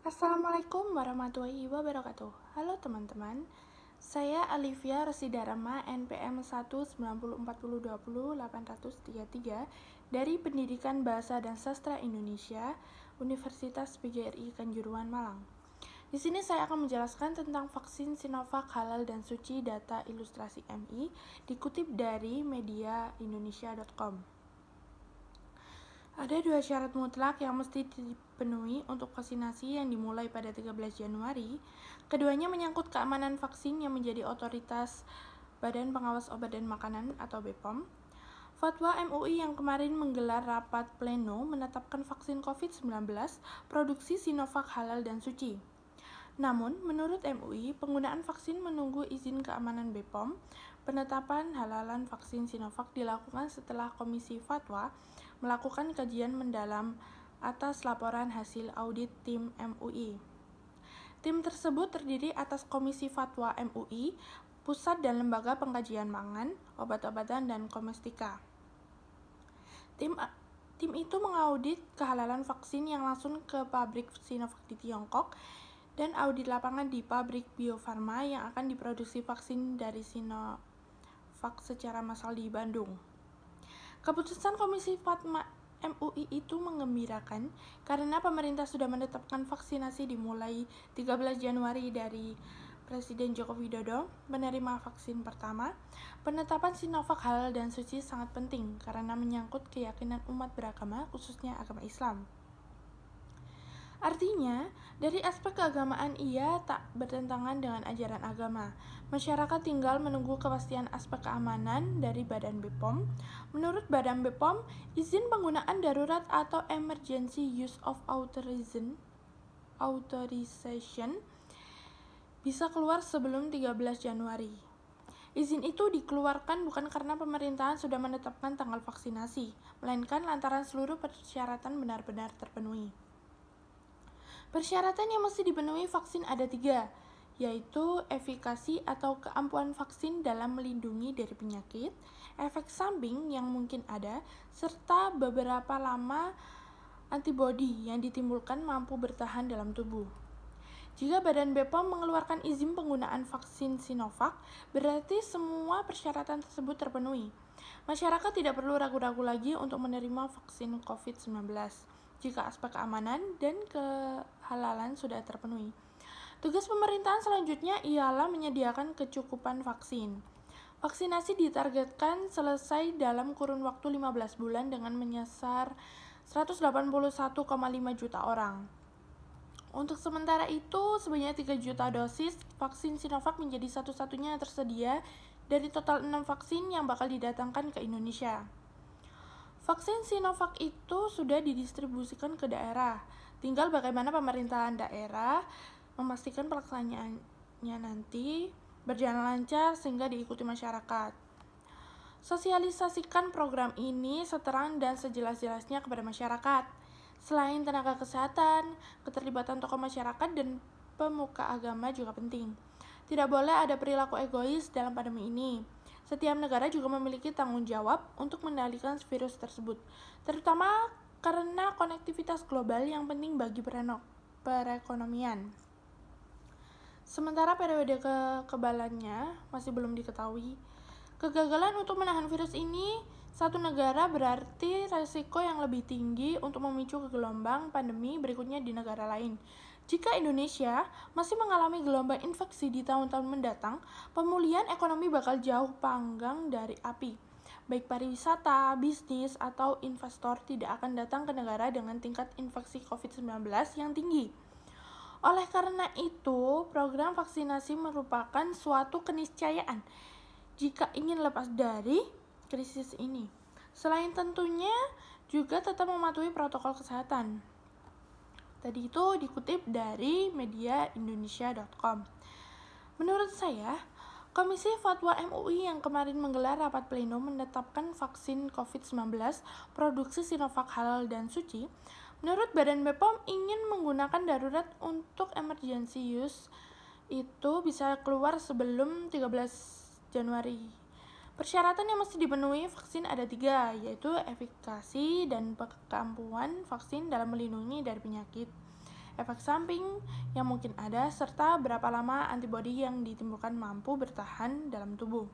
Assalamualaikum warahmatullahi wabarakatuh. Halo teman-teman, saya Alivia Residarama NPM 1904020-833 dari Pendidikan Bahasa dan Sastra Indonesia, Universitas PGRI Kanjuruhan Malang. Di sini saya akan menjelaskan tentang vaksin Sinovac halal dan suci data ilustrasi MI dikutip dari mediaindonesia.com. Ada dua syarat mutlak yang mesti dipenuhi untuk vaksinasi yang dimulai pada 13 Januari. Keduanya menyangkut keamanan vaksin yang menjadi otoritas Badan Pengawas Obat dan Makanan atau BPOM. Fatwa MUI yang kemarin menggelar rapat pleno menetapkan vaksin COVID-19 produksi Sinovac halal dan suci. Namun, menurut MUI, penggunaan vaksin menunggu izin keamanan BPOM. Penetapan halalan vaksin Sinovac dilakukan setelah Komisi Fatwa melakukan kajian mendalam atas laporan hasil audit tim MUI. Tim tersebut terdiri atas Komisi Fatwa MUI, Pusat dan Lembaga Pengkajian Pangan, Obat-obatan, dan Komestika. Tim itu mengaudit kehalalan vaksin yang langsung ke pabrik Sinovac di Tiongkok dan audit lapangan di pabrik Bio Farma yang akan diproduksi vaksin dari Sinovac secara massal di Bandung. Keputusan Komisi Fatwa MUI itu menggembirakan karena pemerintah sudah menetapkan vaksinasi dimulai 13 Januari dari Presiden Joko Widodo menerima vaksin pertama. Penetapan Sinovac halal dan suci sangat penting karena menyangkut keyakinan umat beragama, khususnya agama Islam. Artinya, dari aspek keagamaan ia tak bertentangan dengan ajaran agama. Masyarakat tinggal menunggu kepastian aspek keamanan dari Badan BPOM. Menurut Badan BPOM, izin penggunaan darurat atau Emergency Use of Authorization bisa keluar sebelum 13 Januari. Izin itu dikeluarkan bukan karena pemerintahan sudah menetapkan tanggal vaksinasi, melainkan lantaran seluruh persyaratan benar-benar terpenuhi. Persyaratan yang mesti dipenuhi vaksin ada 3, yaitu efikasi atau keampuhan vaksin dalam melindungi dari penyakit, efek samping yang mungkin ada, serta beberapa lama antibodi yang ditimbulkan mampu bertahan dalam tubuh. Jika Badan BPOM mengeluarkan izin penggunaan vaksin Sinovac, berarti semua persyaratan tersebut terpenuhi. Masyarakat tidak perlu ragu-ragu lagi untuk menerima vaksin COVID-19. Jika aspek keamanan dan kehalalan sudah terpenuhi. Tugas pemerintahan selanjutnya ialah menyediakan kecukupan vaksin. Vaksinasi ditargetkan selesai dalam kurun waktu 15 bulan dengan menyasar 181,5 juta orang. Untuk sementara itu, sebanyak 3 juta dosis vaksin Sinovac menjadi satu-satunya yang tersedia dari total 6 vaksin yang bakal didatangkan ke Indonesia. Vaksin Sinovac itu sudah didistribusikan ke daerah. Tinggal bagaimana pemerintahan daerah memastikan pelaksanaannya nanti berjalan lancar sehingga diikuti masyarakat. Sosialisasikan program ini seterang dan sejelas-jelasnya kepada masyarakat. Selain tenaga kesehatan, keterlibatan tokoh masyarakat dan pemuka agama juga penting. Tidak boleh ada perilaku egois dalam pandemi ini. Setiap negara juga memiliki tanggung jawab untuk mengendalikan virus tersebut, terutama karena konektivitas global yang penting bagi perekonomian. Sementara periode kekebalannya masih belum diketahui. Kegagalan untuk menahan virus ini satu negara berarti risiko yang lebih tinggi untuk memicu gelombang pandemi berikutnya di negara lain. Jika Indonesia masih mengalami gelombang infeksi di tahun-tahun mendatang, pemulihan ekonomi bakal jauh panggang dari api. Baik pariwisata, bisnis, atau investor tidak akan datang ke negara dengan tingkat infeksi COVID-19 yang tinggi. Oleh karena itu, program vaksinasi merupakan suatu keniscayaan jika ingin lepas dari krisis ini. Selain tentunya juga tetap mematuhi protokol kesehatan. Tadi itu dikutip dari mediaindonesia.com. Menurut saya, Komisi Fatwa MUI yang kemarin menggelar rapat pleno menetapkan vaksin COVID-19 produksi Sinovac halal dan suci. Menurut Badan BPOM ingin menggunakan darurat untuk emergency use itu bisa keluar sebelum 13 Januari. Persyaratan yang mesti dipenuhi vaksin ada 3, yaitu efikasi dan kemampuan vaksin dalam melindungi dari penyakit, efek samping yang mungkin ada, serta berapa lama antibodi yang ditimbulkan mampu bertahan dalam tubuh.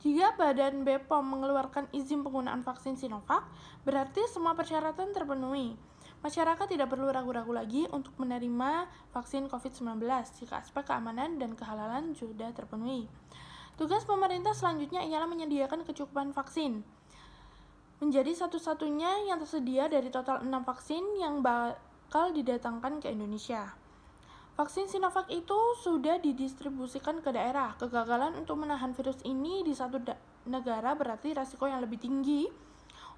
Jika Badan BPOM mengeluarkan izin penggunaan vaksin Sinovac, berarti semua persyaratan terpenuhi. Masyarakat tidak perlu ragu-ragu lagi untuk menerima vaksin COVID-19 jika aspek keamanan dan kehalalan sudah terpenuhi. Tugas pemerintah selanjutnya ialah menyediakan kecukupan vaksin. Menjadi satu-satunya yang tersedia dari total 6 vaksin yang bakal didatangkan ke Indonesia. Vaksin Sinovac itu sudah didistribusikan ke daerah. Kegagalan untuk menahan virus ini di satu negara berarti resiko yang lebih tinggi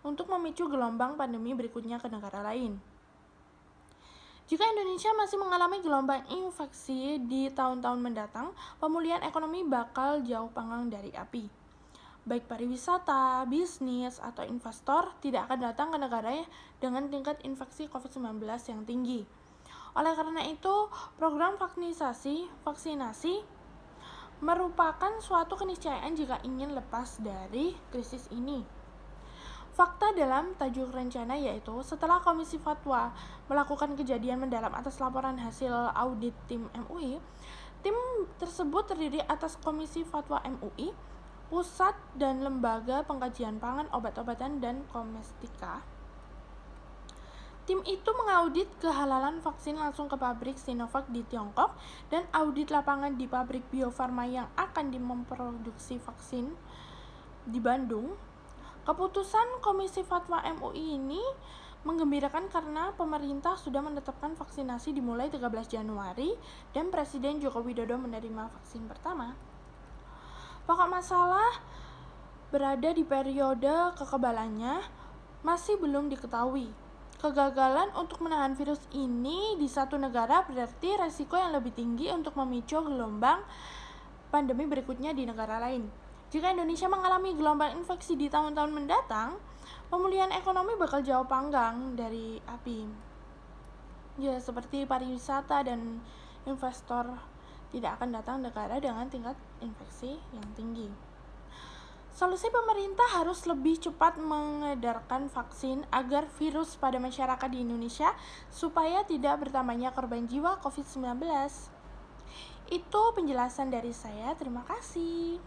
untuk memicu gelombang pandemi berikutnya ke negara lain. Jika Indonesia masih mengalami gelombang infeksi di tahun-tahun mendatang, pemulihan ekonomi bakal jauh panggang dari api. Baik pariwisata, bisnis, atau investor tidak akan datang ke negara dengan tingkat infeksi COVID-19 yang tinggi. Oleh karena itu, program vaksinasi merupakan suatu keniscayaan jika ingin lepas dari krisis ini. Fakta dalam tajuk rencana yaitu, setelah Komisi Fatwa melakukan kejadian mendalam atas laporan hasil audit tim MUI, tim tersebut terdiri atas Komisi Fatwa MUI, Pusat dan Lembaga Pengkajian Pangan, Obat-obatan, dan Komestika. Tim itu mengaudit kehalalan vaksin langsung ke pabrik Sinovac di Tiongkok dan audit lapangan di pabrik Bio Farma yang akan memproduksi vaksin di Bandung. Keputusan Komisi Fatwa MUI ini menggembirakan karena pemerintah sudah menetapkan vaksinasi dimulai 13 Januari dan Presiden Joko Widodo menerima vaksin pertama. Pokok masalah berada di periode kekebalannya masih belum diketahui. Kegagalan untuk menahan virus ini di satu negara berarti resiko yang lebih tinggi untuk memicu gelombang pandemi berikutnya di negara lain. Jika Indonesia mengalami gelombang infeksi di tahun-tahun mendatang, pemulihan ekonomi bakal jauh panggang dari api. Ya, seperti pariwisata dan investor tidak akan datang negara dengan tingkat infeksi yang tinggi. Solusi pemerintah harus lebih cepat mengedarkan vaksin agar virus pada masyarakat di Indonesia supaya tidak bertambahnya korban jiwa COVID-19. Itu penjelasan dari saya. Terima kasih.